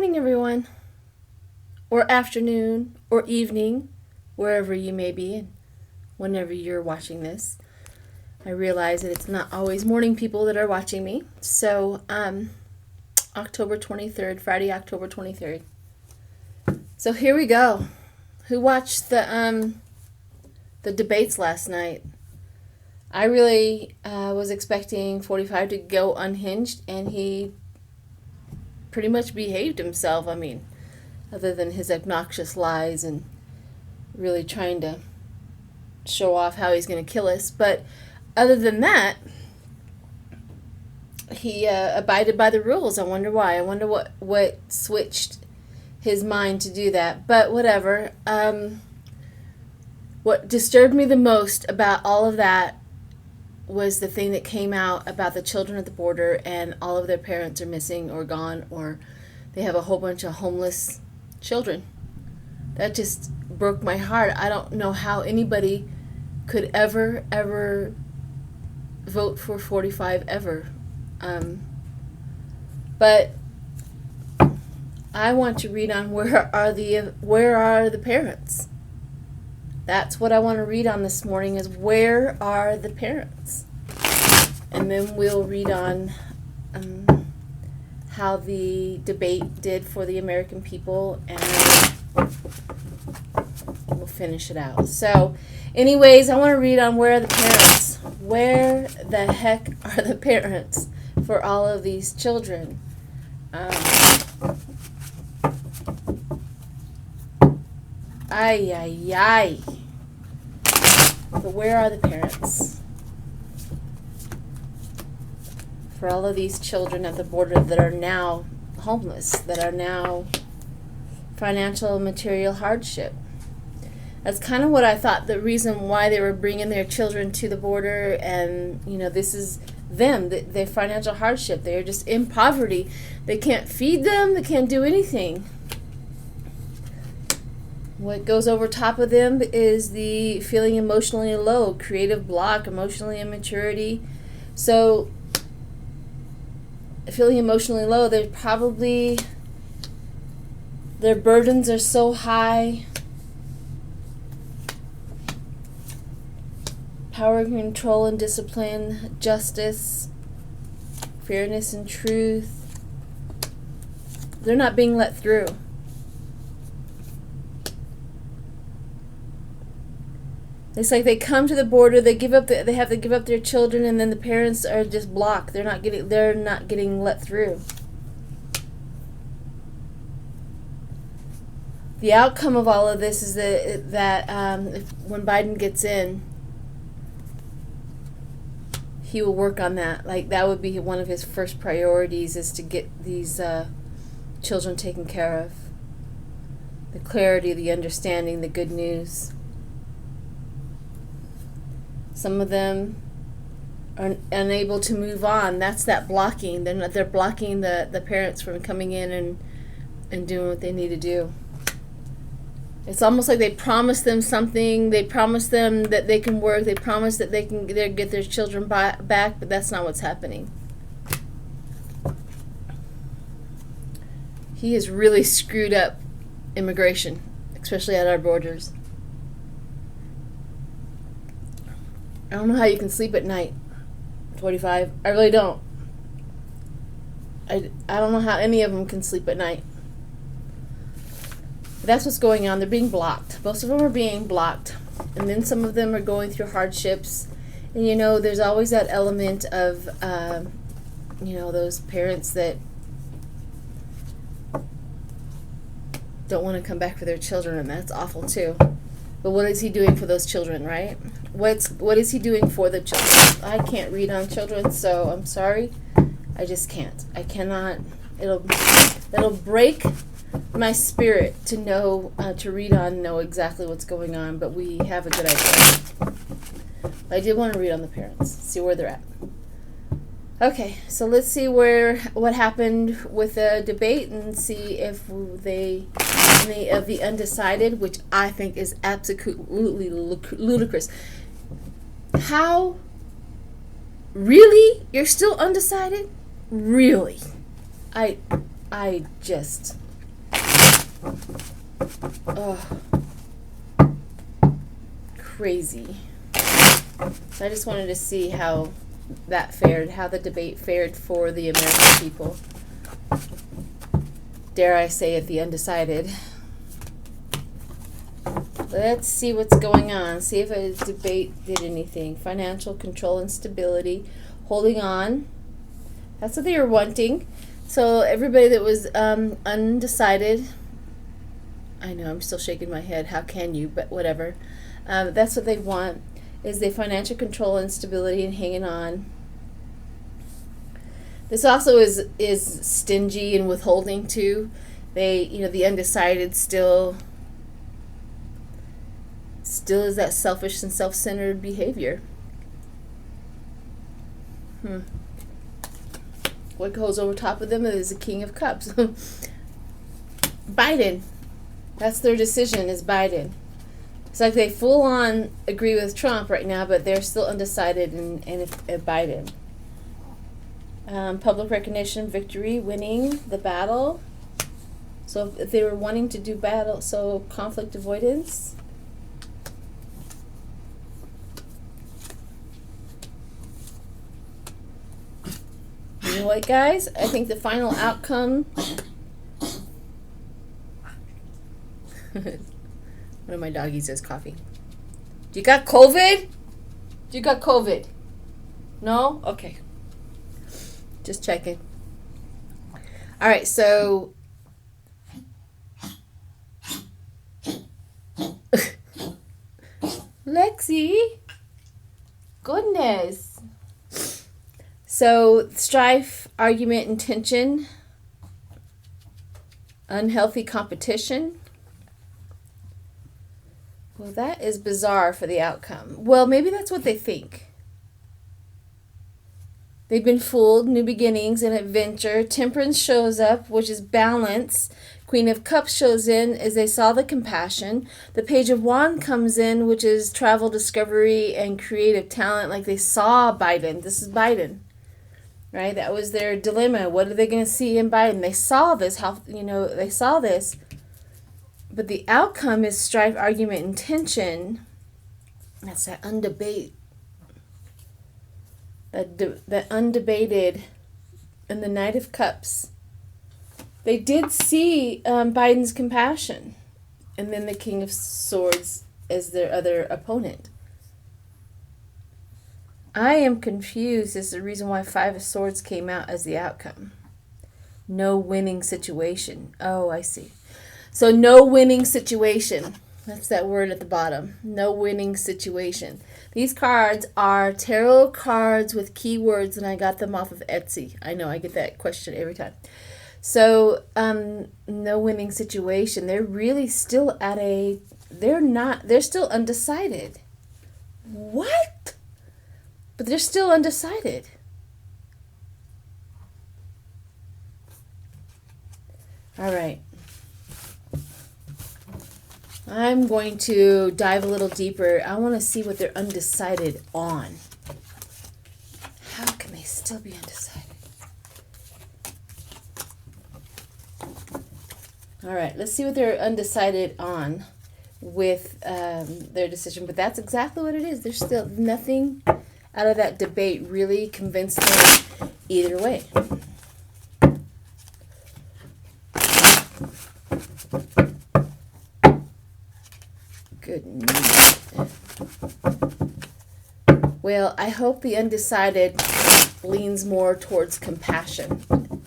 morning, everyone, or afternoon, or evening, wherever you may be, and whenever you're watching this. I realize that it's not always morning people that are watching me. So, October 23rd, Friday, October 23rd. So here we go. Who watched the debates last night? I really was expecting 45 to go unhinged, and he pretty much behaved himself. I mean, other than his obnoxious lies and really trying to show off how he's going to kill us. But other than that, he abided by the rules. I wonder why. I wonder what switched his mind to do that. But whatever. What disturbed me the most about all of that was the thing that came out about the children at the border, and all of their parents are missing or gone, or they have a whole bunch of homeless children. That just broke my heart. I don't know how anybody could ever vote for 45 ever. But I want to read on where are the parents. That's what I want to read on this morning, is where are the parents? And then we'll read on how the debate did for the American people, and we'll finish it out. So, anyways, I want to read on where are the parents. Where the heck are the parents for all of these children? Ay. But where are the parents for all of these children at the border that are now homeless, that are now financial and material hardship? That's kind of what I thought the reason why they were bringing their children to the border, and, this is them, their financial hardship. They're just in poverty. They can't feed them. They can't do anything. What goes over top of them is the feeling emotionally low, creative block, emotionally immaturity. So, feeling emotionally low, their burdens are so high. Power, control, and discipline, justice, fairness, and truth. They're not being let through. It's like they come to the border, they have to give up their children, and then the parents are just blocked. They're not getting let through. The outcome of all of this is that when Biden gets in, he will work on that. Like, that would be one of his first priorities, is to get these children taken care of. The clarity, the understanding, the good news. Some of them are unable to move on. That's that blocking. They're blocking the parents from coming in and doing what they need to do. It's almost like they promise them something. They promise them that they can work. They promise that they can get their children back, but that's not what's happening. He has really screwed up immigration, especially at our borders. I don't know how you can sleep at night, 45. I really don't. I don't know how any of them can sleep at night. But that's what's going on. They're being blocked. Most of them are being blocked. And then some of them are going through hardships. And, there's always that element of, those parents that don't want to come back for their children, and that's awful too. But what is he doing for those children, right? What is he doing for the children? I can't read on children, so I'm sorry. I just can't. I cannot. It'll break my spirit to know, to read on, know exactly what's going on, but we have a good idea. I did want to read on the parents, see where they're at. Okay, so let's see what happened with the debate, and see if any of the undecided, which I think is absolutely ludicrous. How? Really? You're still undecided? Really? I just Oh, crazy. So I just wanted to see how that fared, how the debate fared for the American people. Dare I say it, the undecided. Let's see what's going on. See if a debate did anything. Financial control and stability. Holding on. That's what they were wanting. So everybody that was undecided. I know, I'm still shaking my head. How can you? But whatever. That's what they want. Is the financial control and stability and hanging on. This also is stingy and withholding too. They, the undecided still is that selfish and self-centered behavior. What goes over top of them is the King of Cups. Biden. That's their decision, is Biden. It's like they full on agree with Trump right now, but they're still undecided in Biden. Public recognition, victory, winning the battle. So if they were wanting to do battle, so conflict avoidance. You know what, guys? I think the final outcome. One of my doggies is coughing. Do you got COVID? Do you got COVID? No? Okay. Just checking. All right, so Lexi, goodness. So strife, argument, and tension, unhealthy competition. Well, that is bizarre for the outcome. Well, maybe that's what they think. They've been fooled, new beginnings and adventure. Temperance shows up, which is balance. Queen of Cups shows in as they saw the compassion. The Page of Wands comes in, which is travel, discovery, and creative talent. Like they saw Biden. This is Biden, right? That was their dilemma. What are they going to see in Biden? They saw this. They saw this. But the outcome is strife, argument, and tension. That's that undebated. That undebated, and the Knight of Cups. They did see Biden's compassion, and then the King of Swords as their other opponent. I am confused as to the reason why Five of Swords came out as the outcome. No winning situation. Oh, I see. So no winning situation. That's that word at the bottom. No winning situation. These cards are tarot cards with keywords, and I got them off of Etsy. I know, I get that question every time. So, no winning situation. They're really still they're still undecided. What? But they're still undecided. All right. I'm going to dive a little deeper. I want to see what they're undecided on. How can they still be undecided? All right, let's see what they're undecided on with their decision. But that's exactly what it is. There's still nothing out of that debate really convinced them either way. Good news. Well, I hope the undecided leans more towards compassion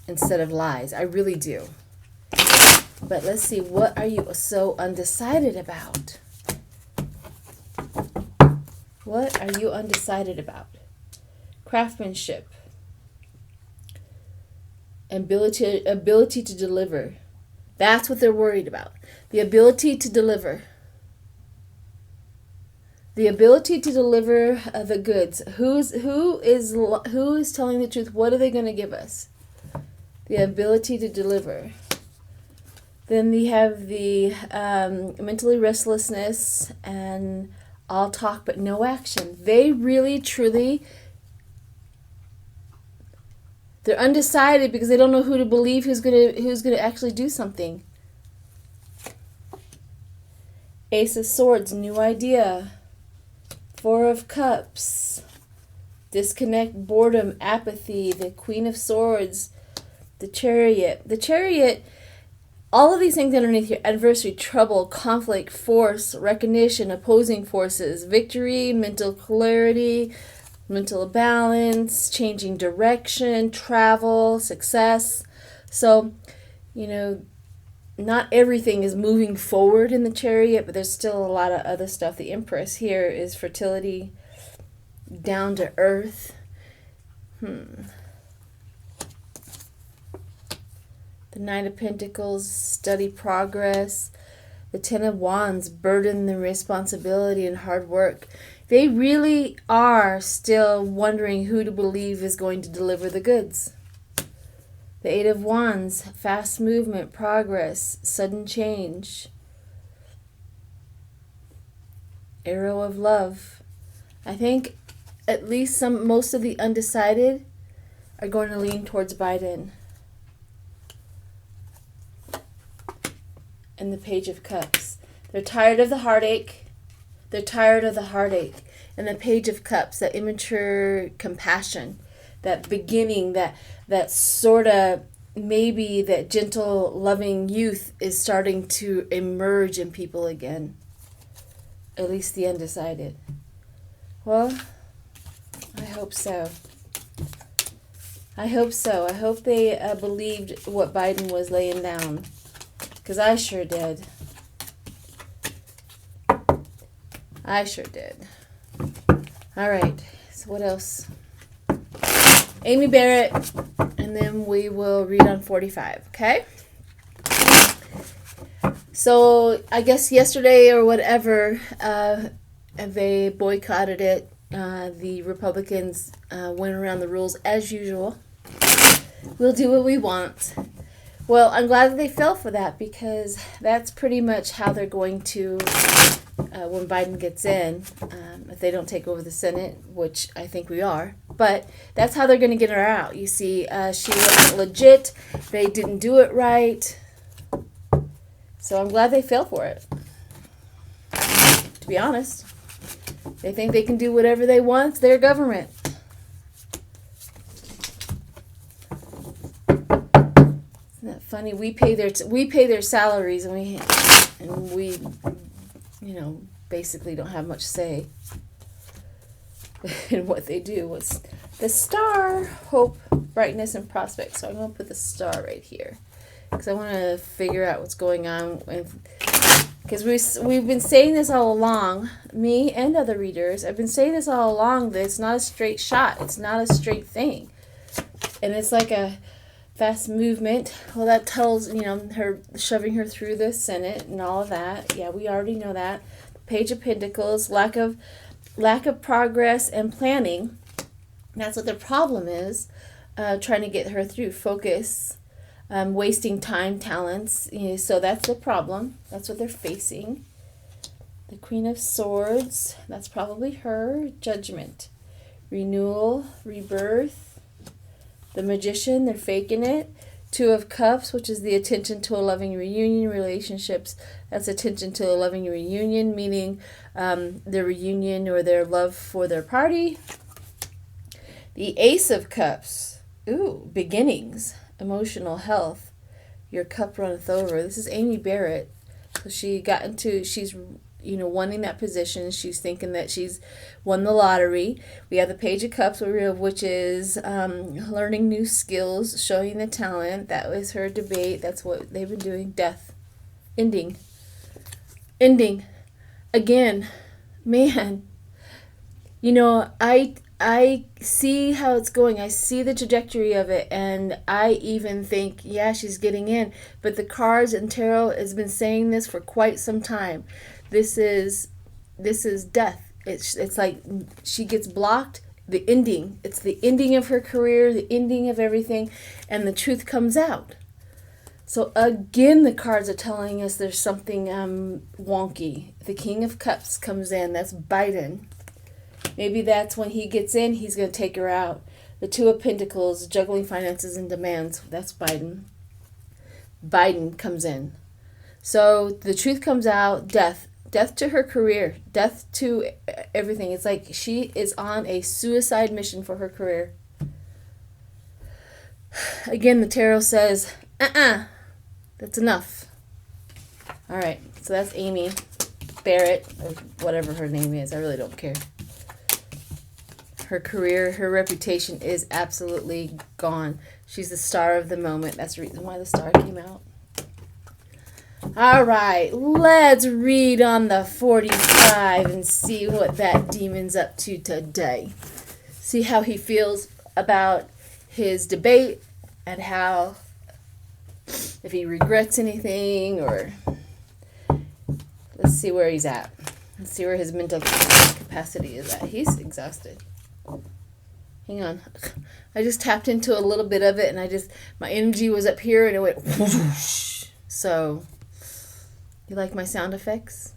instead of lies. I really do. But let's see, what are you so undecided about? What are you undecided about? Craftsmanship. Ability to deliver. That's what they're worried about. The ability to deliver. The ability to deliver the goods. Who is telling the truth? What are they going to give us? The ability to deliver. Then we have the mentally restlessness and all talk but no action. They really, truly, they're undecided because they don't know who to believe, who's gonna actually do something. Ace of Swords, new idea. Four of Cups, disconnect, boredom, apathy. The Queen of Swords, the Chariot. The Chariot, all of these things underneath your adversary, trouble, conflict, force, recognition, opposing forces, victory, mental clarity, mental balance, changing direction, travel, success. So, not everything is moving forward in the Chariot, but there's still a lot of other stuff. The Empress here is fertility, down to earth. The Knight of Pentacles, study progress. The Ten of Wands, burden, the responsibility and hard work. They really are still wondering who to believe is going to deliver the goods. The Eight of Wands, fast movement, progress, sudden change. Arrow of Love. I think at least most of the undecided are going to lean towards Biden. And the Page of Cups. They're tired of the heartache. They're tired of the heartache. And the Page of Cups, that immature compassion, that beginning, that sort of, maybe that gentle, loving youth is starting to emerge in people again. At least the undecided. Well, I hope so. I hope so. I hope they believed what Biden was laying down. Because I sure did. I sure did. All right. So what else? Amy Barrett. And then we will read on 45. Okay? So I guess yesterday or whatever, they boycotted it. The Republicans went around the rules as usual. We'll do what we want. Well, I'm glad that they fell for that, because that's pretty much how they're going to, when Biden gets in, if they don't take over the Senate, which I think we are, but that's how they're going to get her out. You see, she wasn't legit. They didn't do it right. So I'm glad they fell for it, to be honest. They think they can do whatever they want. It's their government. Funny, we pay their salaries, and we basically don't have much say in what they do. What's the star? Hope, brightness, and prospect. So I'm going to put the star right here, because I want to figure out what's going on because we've been saying this all along, me and other readers. I've been saying this all along, that it's not a straight shot. It's not a straight thing, and it's like a fast movement. Well, that tells, her shoving her through the Senate and all of that. Yeah, we already know that. Page of Pentacles, lack of progress and planning. That's what their problem is. Trying to get her through. Focus, wasting time, talents. So that's the problem. That's what they're facing. The Queen of Swords. That's probably her. Judgment, renewal, rebirth. The Magician, they're faking it. Two of Cups, which is the attention to a loving reunion. Relationships, that's attention to a loving reunion, meaning their reunion or their love for their party. The Ace of Cups, beginnings, emotional health. Your cup runneth over. This is Amy Barrett. So she's wanting that position. She's thinking that she's won the lottery. We have the Page of Cups, which is learning new skills, showing the talent. That was her debate. That's what they've been doing. Death. Ending. Again. Man. I see how it's going. I see the trajectory of it, and I even think, yeah, she's getting in. But the cards and tarot has been saying this for quite some time. This is death. It's like she gets blocked. The ending. It's the ending of her career, the ending of everything, and the truth comes out. So again, the cards are telling us there's something wonky. The King of Cups comes in. That's Biden. Maybe that's when he gets in, he's going to take her out. The Two of Pentacles, juggling finances and demands. That's Biden. Biden comes in. So the truth comes out, death. Death to her career. Death to everything. It's like she is on a suicide mission for her career. Again, the tarot says, that's enough. All right, so that's Amy Barrett, or whatever her name is. I really don't care. Her career, her reputation is absolutely gone. She's the star of the moment. That's the reason why the star came out. All right, let's read on the 45 and see what that demon's up to today. See how he feels about his debate and how, if he regrets anything, or let's see where he's at. Let's see where his mental capacity is at. He's exhausted. Hang on. I just tapped into a little bit of it, and my energy was up here and it went whoosh. So, you like my sound effects?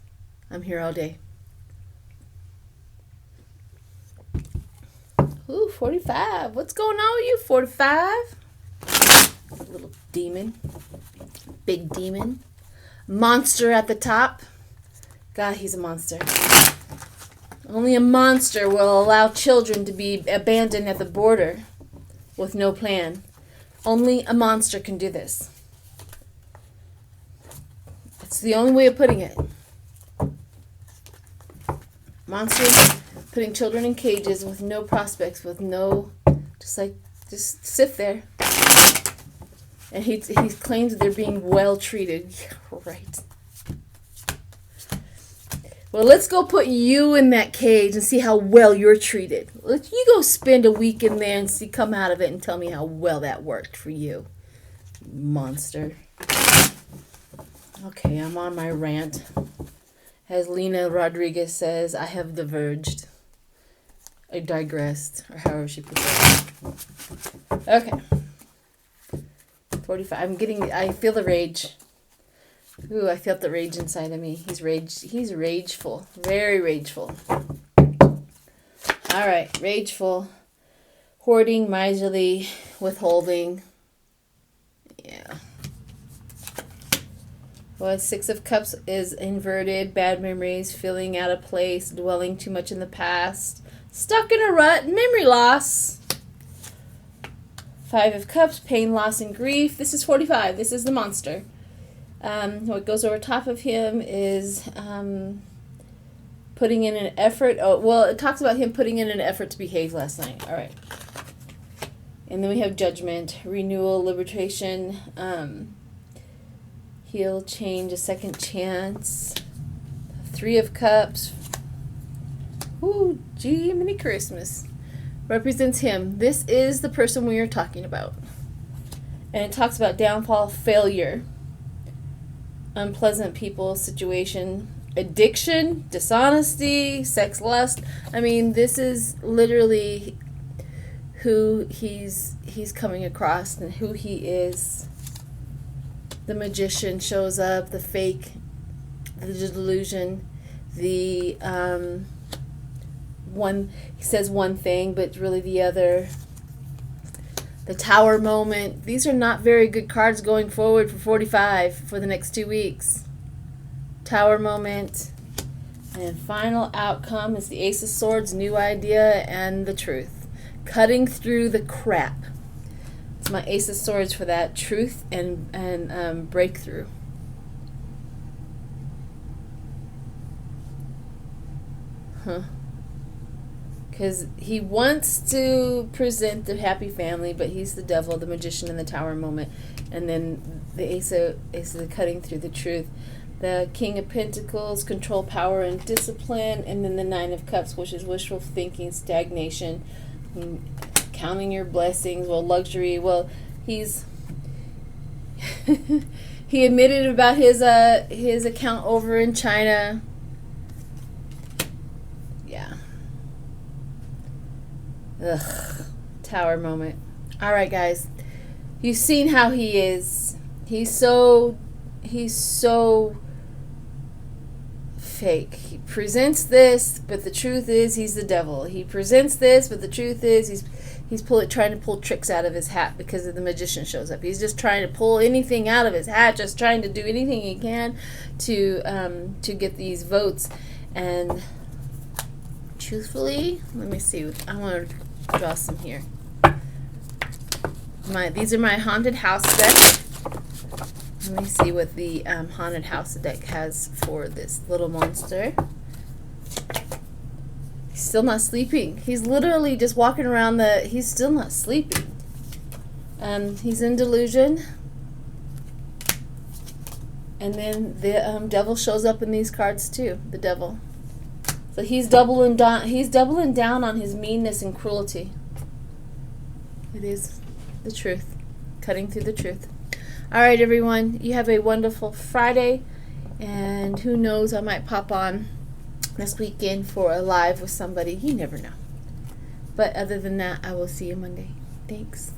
I'm here all day. Ooh, 45. What's going on with you, 45? Little demon. Big demon. Monster at the top. God, he's a monster. Only a monster will allow children to be abandoned at the border with no plan. Only a monster can do this. It's the only way of putting it. Monsters putting children in cages with no prospects, with no, just sit there. And he claims that they're being well treated. Yeah, right. Well, let's go put you in that cage and see how well you're treated. You go spend a week in there and come out of it and tell me how well that worked for you, monster. Okay, I'm on my rant. As Lena Rodriguez says, I have diverged. I digressed, or however she puts it. Okay. 45. I feel the rage. Ooh, I felt the rage inside of me. He's rageful. Very rageful. All right, rageful. Hoarding, miserly, withholding. Yeah. Well, 6 of Cups is inverted, bad memories, feeling out of place, dwelling too much in the past, stuck in a rut, memory loss. 5 of Cups, pain, loss, and grief. This is 45. This is the monster. What goes over top of him is putting in an effort. Oh, well, it talks about him putting in an effort to behave last night. All right. And then we have judgment, renewal, liberation, heal, change, a second chance. 3 of Cups. Ooh, Jiminy Christmas. Represents him. This is the person we are talking about. And it talks about downfall, failure, unpleasant people, situation, addiction, dishonesty, sex, lust. I mean, this is literally who he's coming across and who he is. The magician shows up, the fake, the delusion, the one, he says one thing but really the other. The Tower moment. These are not very good cards going forward for 45 for the next 2 weeks. Tower moment. And final outcome is the Ace of Swords, new idea, and the truth. Cutting through the crap. It's my Ace of Swords for that. Truth and breakthrough. Because he wants to present the happy family, but he's the devil, the magician, in the Tower moment. And then the Ace of the cutting through the truth. The King of Pentacles, control, power, and discipline. And then the 9 of Cups, which is wishful thinking, stagnation, counting your blessings. Well, luxury. Well, he's... he admitted about his account over in China. Yeah. Ugh. Tower moment. All right, guys. You've seen how he is. He's so fake. He presents this, but the truth is he's the devil. He presents this, but the truth is He's trying to pull tricks out of his hat because the magician shows up. He's just trying to pull anything out of his hat, just trying to do anything he can to get these votes. And truthfully, let me see. I want to draw some here. These are my haunted house deck. Let me see what the haunted house deck has for this little monster. He's still not sleeping. He's literally just walking around he's still not sleeping. He's in delusion. And then the devil shows up in these cards too, the devil. So he's doubling down on his meanness and cruelty. It is the truth, cutting through the truth. All right, everyone, you have a wonderful Friday, and who knows, I might pop on this weekend for a live with somebody. You never know. But other than that, I will see you Monday. Thanks.